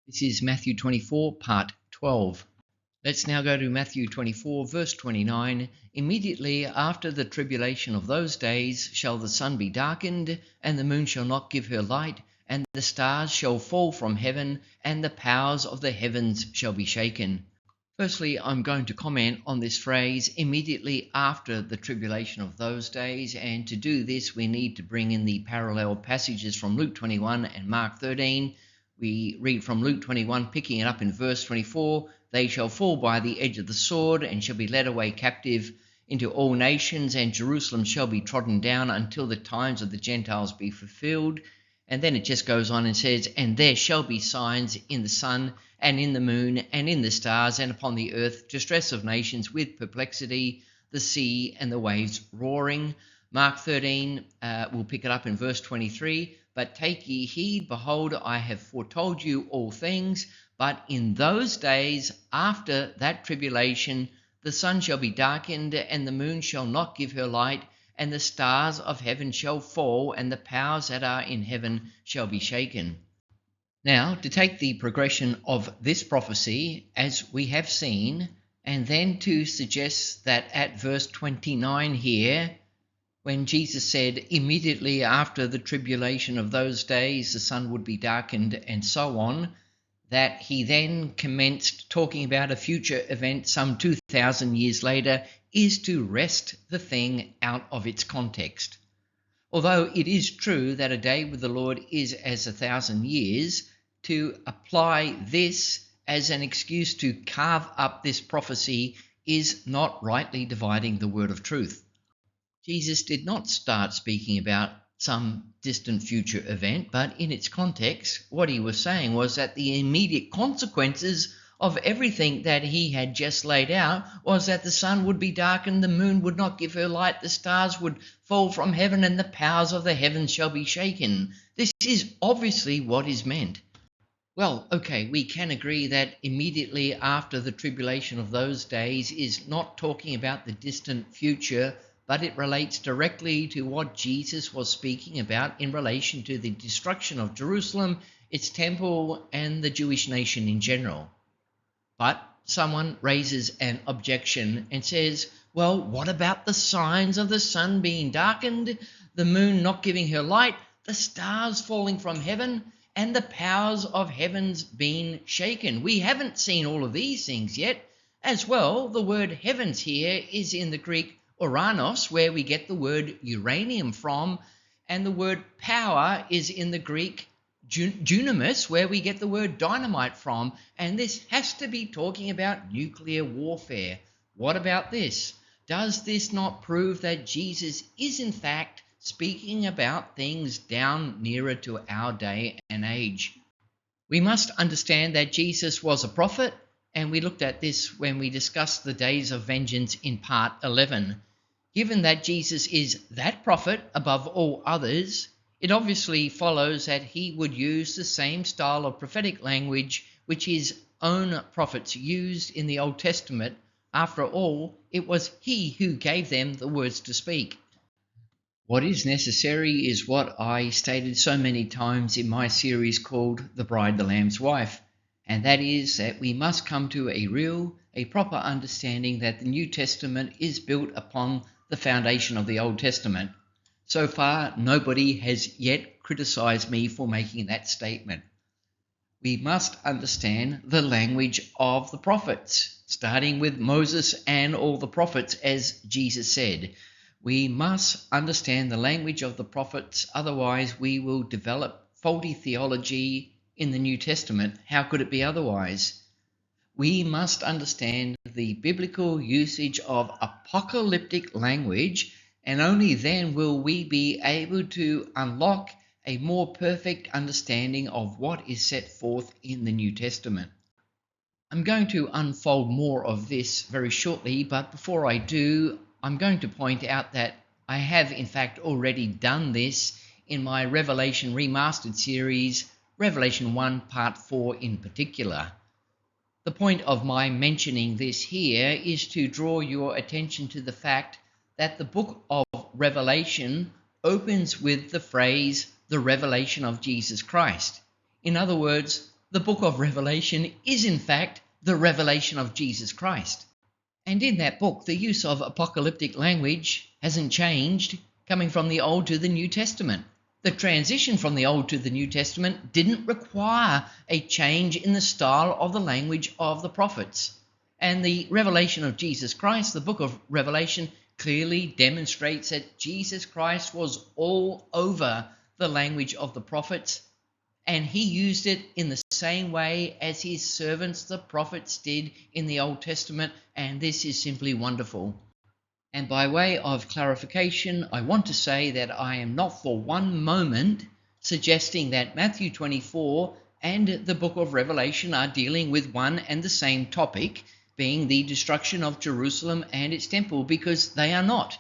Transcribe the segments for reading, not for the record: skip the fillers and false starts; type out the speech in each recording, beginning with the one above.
This is Matthew 24, part 12. Let's now go to Matthew 24, verse 29. Immediately after the tribulation of those days shall the sun be darkened, and the moon shall not give her light, and the stars shall fall from heaven, and the powers of the heavens shall be shaken. Firstly, I'm going to comment on this phrase, immediately after the tribulation of those days, and to do this we need to bring in the parallel passages from Luke 21 and Mark 13. We read from Luke 21, picking it up in verse 24, "They shall fall by the edge of the sword, and shall be led away captive into all nations, and Jerusalem shall be trodden down until the times of the Gentiles be fulfilled." And then it just goes on and says, "And there shall be signs in the sun, and in the moon, and in the stars, and upon the earth distress of nations with perplexity, the sea and the waves roaring." Mark 13, we'll pick it up in verse 23. "But take ye heed, behold, I have foretold you all things. But in those days after that tribulation, the sun shall be darkened, and the moon shall not give her light, and the stars of heaven shall fall, and the powers that are in heaven shall be shaken." Now, to take the progression of this prophecy, as we have seen, and then to suggest that at verse 29 here, when Jesus said, immediately after the tribulation of those days, the sun would be darkened, and so on, that he then commenced talking about a future event some 2,000 years later, is to wrest the thing out of its context. Although it is true that a day with the Lord is as 1,000 years, to apply this as an excuse to carve up this prophecy is not rightly dividing the word of truth. Jesus did not start speaking about some distant future event, but in its context, what he was saying was that the immediate consequences of everything that he had just laid out was that the sun would be darkened, the moon would not give her light, the stars would fall from heaven, and the powers of the heavens shall be shaken. This is obviously what is meant. Well, okay, we can agree that immediately after the tribulation of those days is not talking about the distant future, but it relates directly to what Jesus was speaking about in relation to the destruction of Jerusalem, its temple, and the Jewish nation in general. But someone raises an objection and says, well, what about the signs of the sun being darkened, the moon not giving her light, the stars falling from heaven, and the powers of heavens being shaken? We haven't seen all of these things yet. As well, the word heavens here is in the Greek Uranos, where we get the word uranium from, and the word power is in the Greek dunamis, where we get the word dynamite from, and this has to be talking about nuclear warfare. What about this? Does this not prove that Jesus is in fact speaking about things down nearer to our day and age? We must understand that Jesus was a prophet, and we looked at this when we discussed the days of vengeance in part 11. Given that Jesus is that prophet above all others, it obviously follows that he would use the same style of prophetic language which his own prophets used in the Old Testament. After all, it was he who gave them the words to speak. What is necessary is what I stated so many times in my series called The Bride, the Lamb's Wife, and that is that we must come to a proper understanding that the New Testament is built upon the foundation of the Old Testament. So far, nobody has yet criticized me for making that statement. We must understand the language of the prophets, starting with Moses and all the prophets, as Jesus said. We must understand the language of the prophets, otherwise we will develop faulty theology in the New Testament. How could it be otherwise? We must understand the biblical usage of apocalyptic language, and only then will we be able to unlock a more perfect understanding of what is set forth in the New Testament. I'm going to unfold more of this very shortly, but before I do, I'm going to point out that I have in fact already done this in my Revelation Remastered series, Revelation 1 Part 4 in particular. The point of my mentioning this here is to draw your attention to the fact that the book of Revelation opens with the phrase, the revelation of Jesus Christ. In other words, The book of Revelation is in fact the revelation of Jesus Christ. And in that book, the use of apocalyptic language hasn't changed, coming from the Old to the New Testament. The transition from the Old to the New Testament didn't require a change in the style of the language of the prophets. And the revelation of Jesus Christ, the book of Revelation, clearly demonstrates that Jesus Christ was all over the language of the prophets, and he used it in the same way as his servants, the prophets, did in the Old Testament, and this is simply wonderful. And by way of clarification, I want to say that I am not for one moment suggesting that Matthew 24 and the book of Revelation are dealing with one and the same topic, being the destruction of Jerusalem and its temple, because they are not.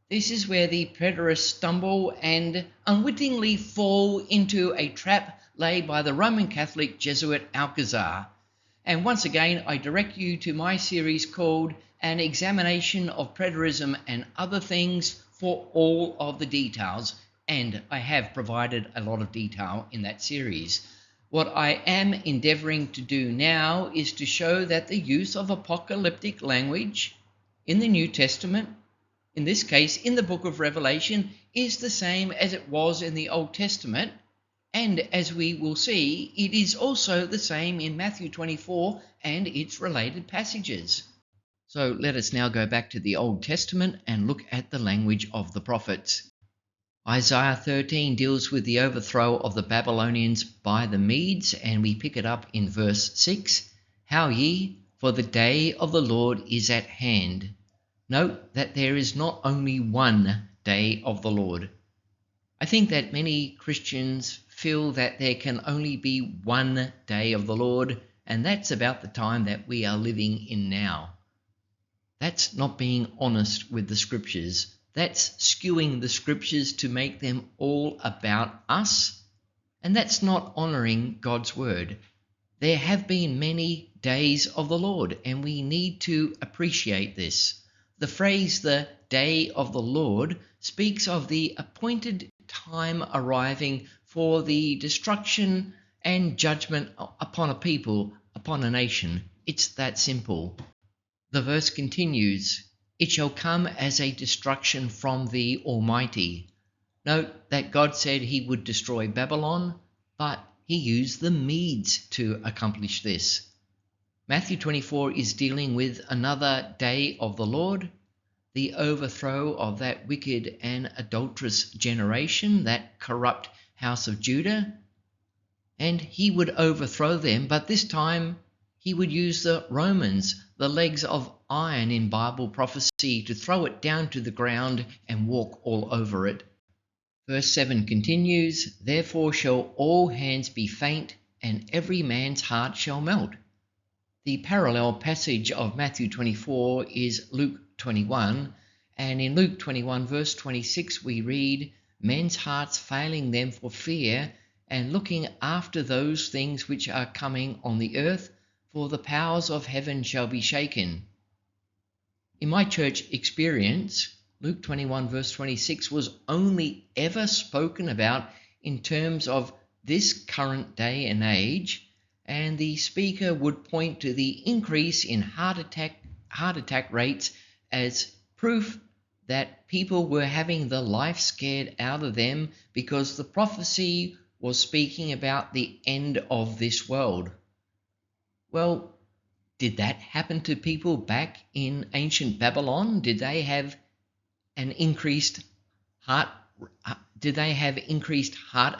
This is where the preterists stumble and unwittingly fall into a trap laid by the Roman Catholic Jesuit Alcazar. And once again, I direct you to my series called An Examination of Preterism and Other Things for all of the details, and I have provided a lot of detail in that series. What I am endeavoring to do now is to show that the use of apocalyptic language in the New Testament, in this case in the book of Revelation, is the same as it was in the Old Testament, and as we will see, it is also the same in Matthew 24 and its related passages. So let us now go back to the Old Testament and look at the language of the prophets. Isaiah 13 deals with the overthrow of the Babylonians by the Medes, and we pick it up in verse 6. How ye, for the day of the Lord is at hand. Note that there is not only one day of the Lord. I think that many Christians feel that there can only be one day of the Lord, and that's about the time that we are living in now. That's not being honest with the Scriptures. That's skewing the Scriptures to make them all about us, and that's not honouring God's Word. There have been many days of the Lord, and we need to appreciate this. The phrase, the day of the Lord, speaks of the appointed time arriving for the destruction and judgment upon a people, upon a nation. It's that simple. The verse continues, it shall come as a destruction from the Almighty. Note that God said he would destroy Babylon, but he used the Medes to accomplish this. Matthew 24 is dealing with another day of the Lord, the overthrow of that wicked and adulterous generation, that corrupt house of Judah, and he would overthrow them, but this time he would use the Romans, the legs of iron in Bible prophecy, to throw it down to the ground and walk all over it. Verse 7 continues, therefore shall all hands be faint, and every man's heart shall melt. The parallel passage of Matthew 24 is Luke 21, and in Luke 21 verse 26 we read, men's hearts failing them for fear, and looking after those things which are coming on the earth, for the powers of heaven shall be shaken. In my church experience, Luke 21 verse 26 was only ever spoken about in terms of this current day and age, and the speaker would point to the increase in heart attack rates as proof that people were having the life scared out of them because the prophecy was speaking about the end of this world. Well, did that happen to people back in ancient Babylon? Did they have increased heart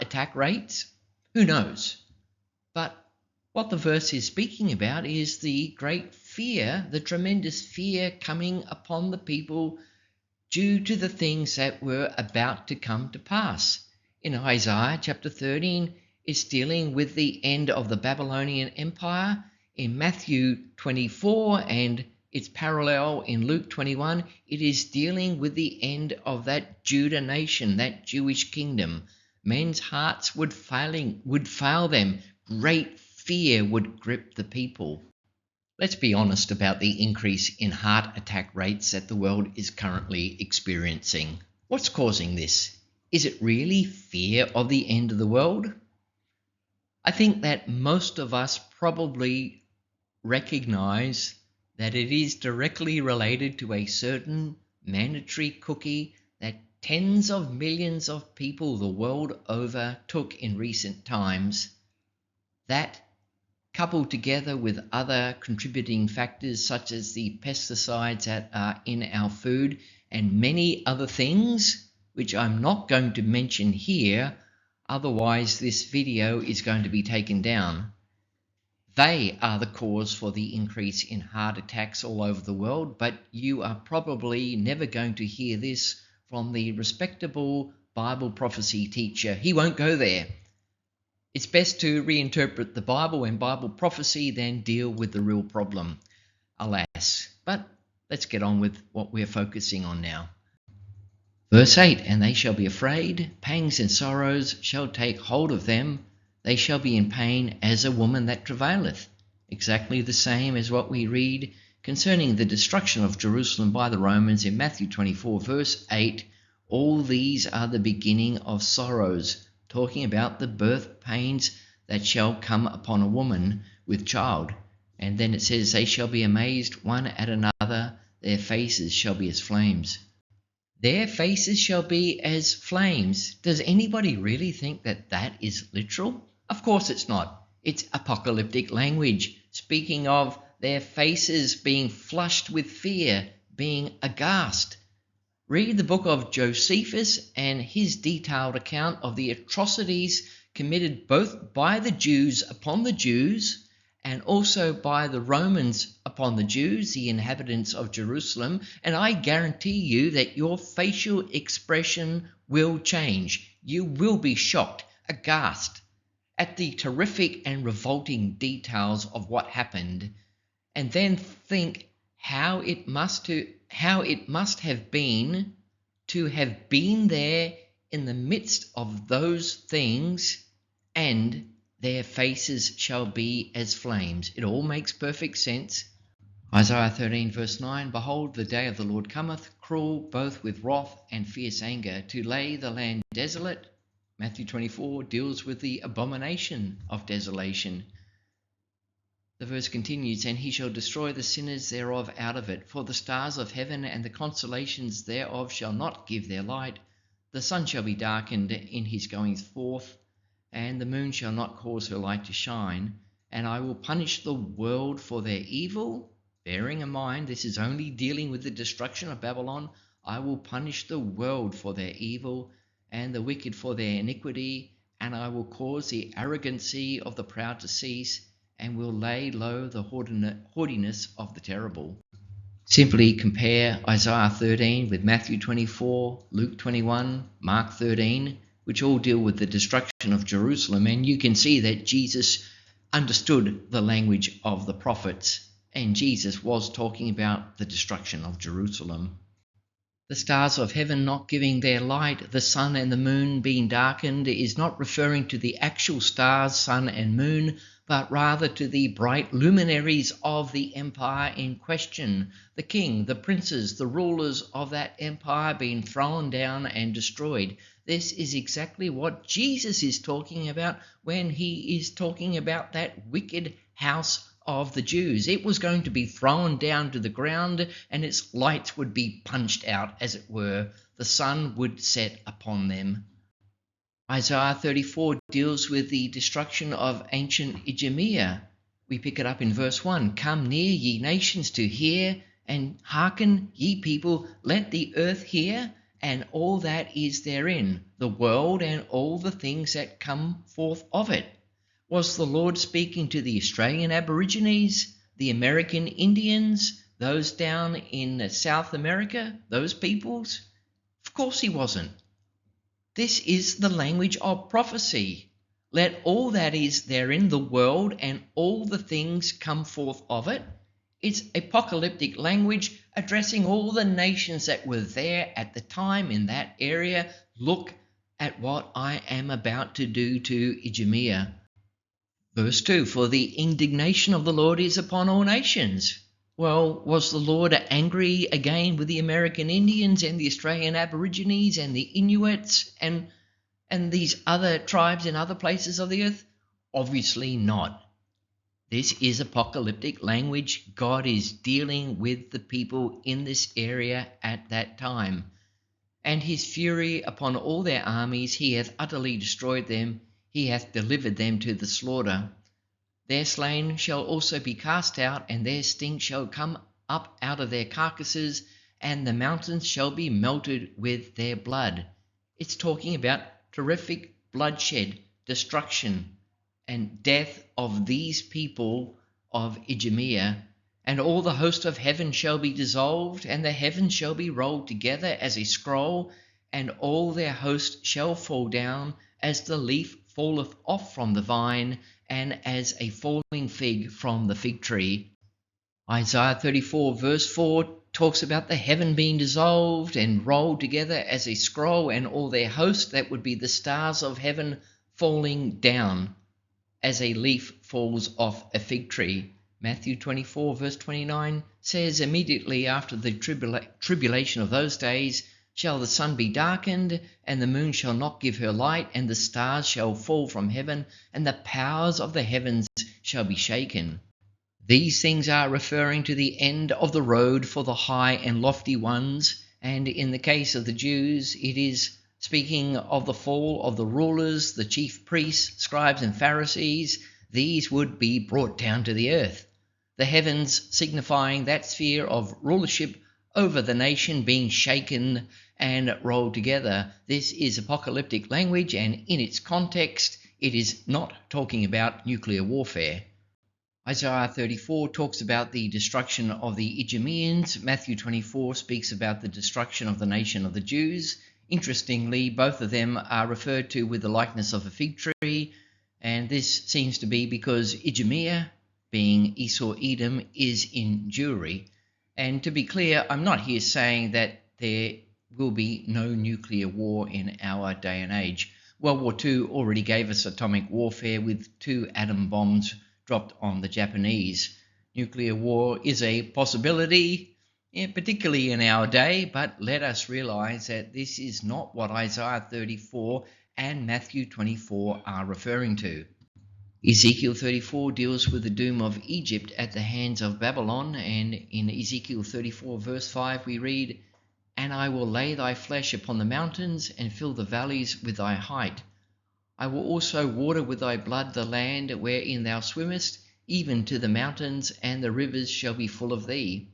attack rates? Who knows? But what the verse is speaking about is the great fear, the tremendous fear coming upon the people due to the things that were about to come to pass. In Isaiah chapter 13, it's dealing with the end of the Babylonian Empire. In Matthew 24 and its parallel in Luke 21, it is dealing with the end of that Judah nation, that Jewish kingdom. Men's hearts would fail them. Great fear would grip the people. Let's be honest about the increase in heart attack rates that the world is currently experiencing. What's causing this? Is it really fear of the end of the world? I think that most of us probably recognize that it is directly related to a certain mandatory cookie that tens of millions of people the world over took in recent times. That, coupled together with other contributing factors such as the pesticides that are in our food and many other things, which I'm not going to mention here, otherwise this video is going to be taken down. They are the cause for the increase in heart attacks all over the world, but you are probably never going to hear this from the respectable Bible prophecy teacher. He won't go there. It's best to reinterpret the Bible and Bible prophecy than deal with the real problem, alas. But let's get on with what we're focusing on now. Verse 8, and they shall be afraid, pangs and sorrows shall take hold of them, they shall be in pain as a woman that travaileth. Exactly the same as what we read concerning the destruction of Jerusalem by the Romans in Matthew 24 verse 8. All these are the beginning of sorrows, talking about the birth pains that shall come upon a woman with child. And then it says, they shall be amazed one at another, their faces shall be as flames. Their faces shall be as flames. Does anybody really think that that is literal? Of course it's not. It's apocalyptic language, speaking of their faces being flushed with fear, being aghast. Read the book of Josephus and his detailed account of the atrocities committed both by the Jews upon the Jews and also by the Romans upon the Jews, the inhabitants of Jerusalem, and I guarantee you that your facial expression will change. You will be shocked, aghast at the terrific and revolting details of what happened, and then think how it must have been to have been there in the midst of those things, and their faces shall be as flames. It all makes perfect sense. Isaiah 13 verse 9, behold, the day of the Lord cometh, cruel both with wrath and fierce anger, to lay the land desolate. Matthew 24 deals with the abomination of desolation. The verse continues, and he shall destroy the sinners thereof out of it, for the stars of heaven and the constellations thereof shall not give their light. The sun shall be darkened in his goings forth, and the moon shall not cause her light to shine. And I will punish the world for their evil. Bearing in mind, this is only dealing with the destruction of Babylon. I will punish the world for their evil, and the wicked for their iniquity, and I will cause the arrogancy of the proud to cease, and will lay low the haughtiness of the terrible. Simply compare Isaiah 13 with Matthew 24, Luke 21, Mark 13, which all deal with the destruction of Jerusalem, and you can see that Jesus understood the language of the prophets, and Jesus was talking about the destruction of Jerusalem. The stars of heaven not giving their light, the sun and the moon being darkened, is not referring to the actual stars, sun and moon, but rather to the bright luminaries of the empire in question, the king, the princes, the rulers of that empire being thrown down and destroyed. This is exactly what Jesus is talking about when he is talking about that wicked house of the Jews. It was going to be thrown down to the ground, and its lights would be punched out, as it were. The sun would set upon them. Isaiah 34 deals with the destruction of ancient Idumea. We pick it up in verse 1. Come near, ye nations, to hear, and hearken, ye people, let the earth hear, and all that is therein, the world and all the things that come forth of it. Was the Lord speaking to the Australian Aborigines, the American Indians, those down in South America, those peoples? Of course he wasn't. This is the language of prophecy. Let all that is therein, the world and all the things come forth of it. It's apocalyptic language addressing all the nations that were there at the time in that area. Look at what I am about to do to Idumea. Verse 2, for the indignation of the Lord is upon all nations. Well, was the Lord angry again with the American Indians and the Australian Aborigines and the Inuits and these other tribes in other places of the earth? Obviously not. This is apocalyptic language. God is dealing with the people in this area at that time. And his fury upon all their armies, he hath utterly destroyed them, he hath delivered them to the slaughter. Their slain shall also be cast out, and their stink shall come up out of their carcasses, and the mountains shall be melted with their blood. It's talking about terrific bloodshed, destruction, and death of these people of Idumea. And all the host of heaven shall be dissolved, and the heavens shall be rolled together as a scroll, and all their host shall fall down, as the leaf falleth off from the vine, and as a falling fig from the fig tree. Isaiah 34 verse 4 talks about the heaven being dissolved and rolled together as a scroll, and all their host, that would be the stars of heaven, falling down as a leaf falls off a fig tree. Matthew 24 verse 29 says, immediately after the tribulation of those days shall the sun be darkened, and the moon shall not give her light, and the stars shall fall from heaven, and the powers of the heavens shall be shaken. These things are referring to the end of the road for the high and lofty ones, and in the case of the Jews, it is speaking of the fall of the rulers, the chief priests, scribes and Pharisees. These would be brought down to the earth. The heavens signifying that sphere of rulership over the nation being shaken and rolled together. This is apocalyptic language, and in its context, it is not talking about nuclear warfare. Isaiah 34 talks about the destruction of the Idumeans. Matthew 24 speaks about the destruction of the nation of the Jews. Interestingly, both of them are referred to with the likeness of a fig tree, and this seems to be because Idumea, being Esau Edom, is in Jewry. And to be clear, I'm not here saying that there will be no nuclear war in our day and age. World War II already gave us atomic warfare with 2 atom bombs dropped on the Japanese. Nuclear war is a possibility, particularly in our day, but let us realize that this is not what Isaiah 34 and Matthew 24 are referring to. Ezekiel 34 deals with the doom of Egypt at the hands of Babylon, and in Ezekiel 34 verse 5 we read, "And I will lay thy flesh upon the mountains, and fill the valleys with thy height. I will also water with thy blood the land wherein thou swimmest, even to the mountains, and the rivers shall be full of thee.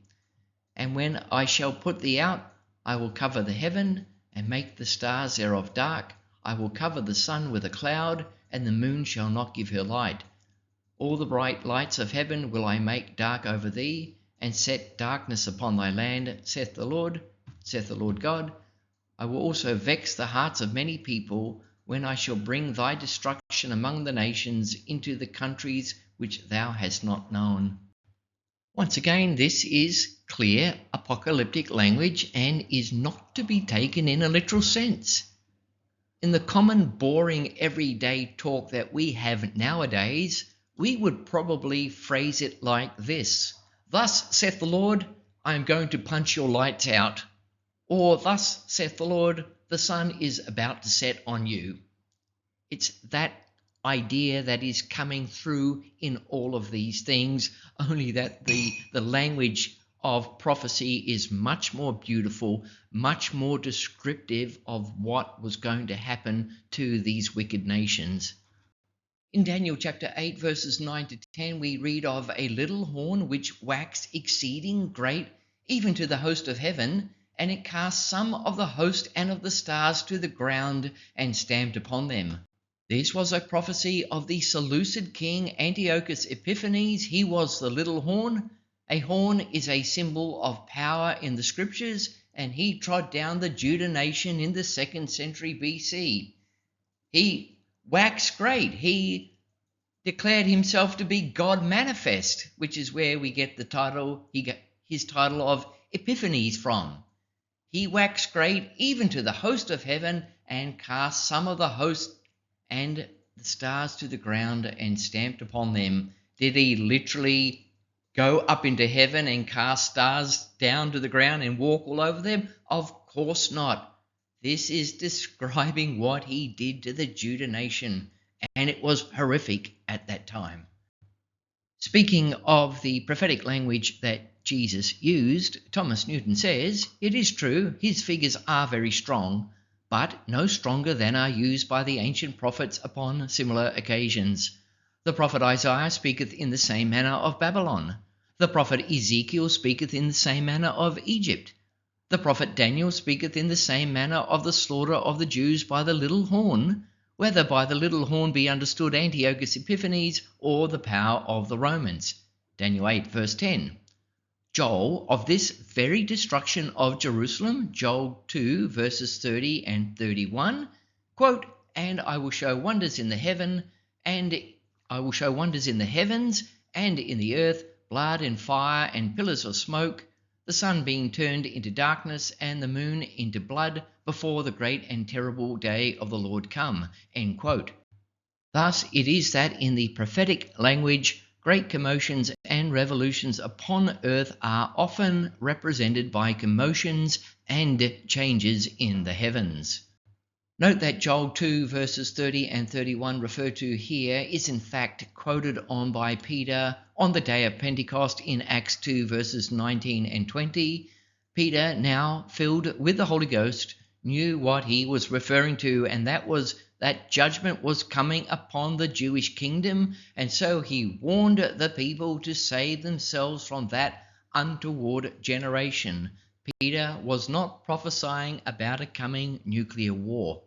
And when I shall put thee out, I will cover the heaven, and make the stars thereof dark. I will cover the sun with a cloud, and the moon shall not give her light. All the bright lights of heaven will I make dark over thee, and set darkness upon thy land, saith the Lord God. I will also vex the hearts of many people, when I shall bring thy destruction among the nations into the countries which thou hast not known." Once again, this is clear apocalyptic language and is not to be taken in a literal sense. In the common, boring, everyday talk that we have nowadays, we would probably phrase it like this: "Thus saith the Lord, I am going to punch your lights out." Or, "Thus saith the Lord, the sun is about to set on you." It's that idea that is coming through in all of these things, only that the language of prophecy is much more beautiful, much more descriptive of what was going to happen to these wicked nations. In Daniel chapter 8 verses 9 to 10 we read of a little horn which waxed exceeding great, even to the host of heaven, and it cast some of the host and of the stars to the ground, and stamped upon them. This was a prophecy of the Seleucid king Antiochus Epiphanes. He was the little horn. A horn is a symbol of power in the scriptures, and he trod down the Judah nation in the 2nd century BC. He waxed great. He declared himself to be God manifest, which is where we get the title, his title of Epiphanes from. He waxed great even to the host of heaven, and cast some of the host and the stars to the ground, and stamped upon them. Did he literally go up into heaven and cast stars down to the ground and walk all over them? Of course not. This is describing what he did to the Judah nation, and it was horrific at that time. Speaking of the prophetic language that Jesus used, Thomas Newton says, "It is true, his figures are very strong, but no stronger than are used by the ancient prophets upon similar occasions. The prophet Isaiah speaketh in the same manner of Babylon. The prophet Ezekiel speaketh in the same manner of Egypt. The prophet Daniel speaketh in the same manner of the slaughter of the Jews by the little horn, whether by the little horn be understood Antiochus Epiphanes or the power of the Romans." Daniel 8 verse 10. Joel, of this very destruction of Jerusalem, Joel 2 verses 30 and 31, quote, "And I will show wonders in the heavens and in the earth, blood and fire and pillars of smoke, the sun being turned into darkness and the moon into blood before the great and terrible day of the Lord come." End quote. Thus it is that in the prophetic language, great commotions and revolutions upon earth are often represented by commotions and changes in the heavens. Note that Joel 2 verses 30 and 31 referred to here is in fact quoted on by Peter on the day of Pentecost in Acts 2 verses 19 and 20. Peter, now filled with the Holy Ghost, knew what he was referring to, and that was that judgment was coming upon the Jewish kingdom, and so he warned the people to save themselves from that untoward generation. Peter was not prophesying about a coming nuclear war.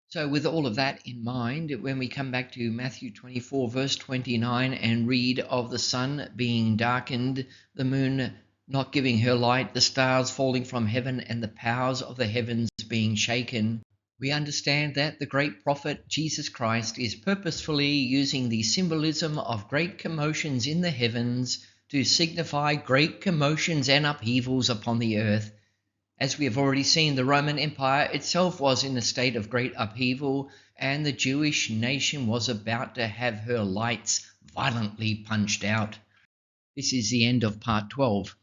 So with all of that in mind, when we come back to Matthew 24 verse 29 and read of the sun being darkened, the moon not giving her light, the stars falling from heaven, and the powers of the heavens being shaken, we understand that the great prophet Jesus Christ is purposefully using the symbolism of great commotions in the heavens to signify great commotions and upheavals upon the earth. As we have already seen, the Roman Empire itself was in a state of great upheaval, and the Jewish nation was about to have her lights violently punched out. This is the end of part 12.